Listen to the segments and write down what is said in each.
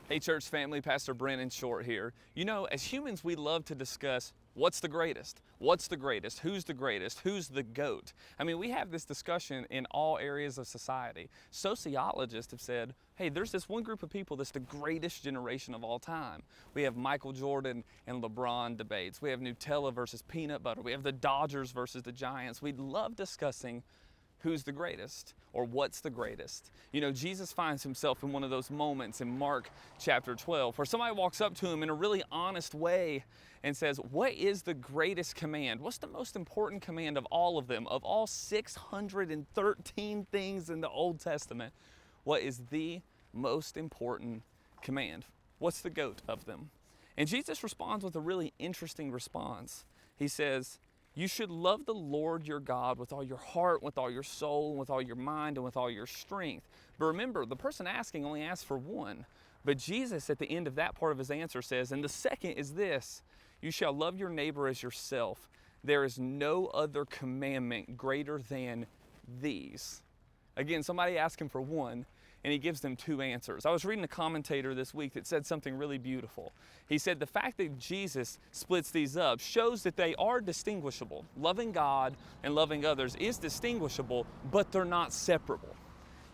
Hey church family, Pastor Brannon Shortt here. You know, as humans we love to discuss what's the greatest? What's the greatest? Who's the greatest? Who's the GOAT? I mean, we have this discussion in all areas of society. Sociologists have said, hey, there's this one group of people that's the greatest generation of all time. We have Michael Jordan and LeBron debates. We have Nutella versus peanut butter. We have the Dodgers versus the Giants. We love discussing who's the greatest or what's the greatest. You know, Jesus finds himself in one of those moments in Mark chapter 12 where somebody walks up to him in a really honest way and says, what is the greatest command? What's the most important command of all of them? Of all 613 things in the Old Testament, what is the most important command? What's the GOAT of them? And Jesus responds with a really interesting response. He says, you should love the Lord your God with all your heart, with all your soul, with all your mind, and with all your strength. But remember, the person asking only asked for one. But Jesus, at the end of that part of his answer, says, and the second is this, you shall love your neighbor as yourself. There is no other commandment greater than these. Again, somebody asked him for one, and he gives them two answers. I was reading a commentator this week that said something really beautiful. He said the fact that Jesus splits these up shows that they are distinguishable. Loving God and loving others is distinguishable, but they're not separable.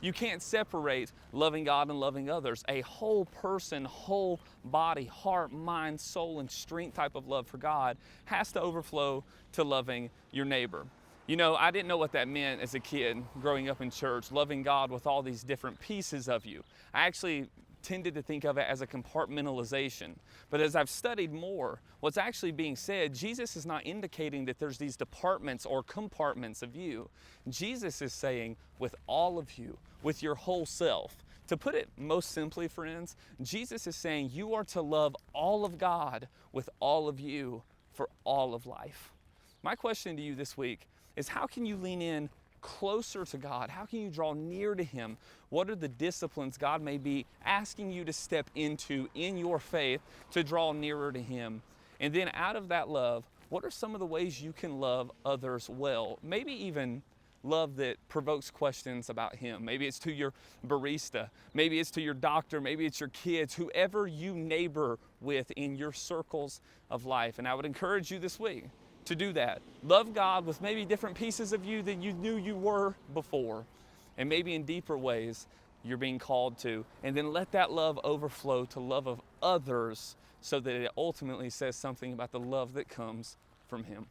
You can't separate loving God and loving others. A whole person, whole body, heart, mind, soul, and strength type of love for God has to overflow to loving your neighbor. You know, I didn't know what that meant as a kid growing up in church, loving God with all these different pieces of you. I actually tended to think of it as a compartmentalization. But as I've studied more, what's actually being said, Jesus is not indicating that there's these departments or compartments of you. Jesus is saying, with all of you, with your whole self. To put it most simply, friends, Jesus is saying you are to love all of God with all of you for all of life. My question to you this week is, how can you lean in closer to God? How can you draw near to Him? What are the disciplines God may be asking you to step into in your faith to draw nearer to Him? And then out of that love, what are some of the ways you can love others well? Maybe even love that provokes questions about Him. Maybe it's to your barista. Maybe it's to your doctor. Maybe it's your kids, whoever you neighbor with in your circles of life. And I would encourage you this week to do that. Love God with maybe different pieces of you than you knew you were before. And maybe in deeper ways you're being called to. And then let that love overflow to love of others so that it ultimately says something about the love that comes from Him.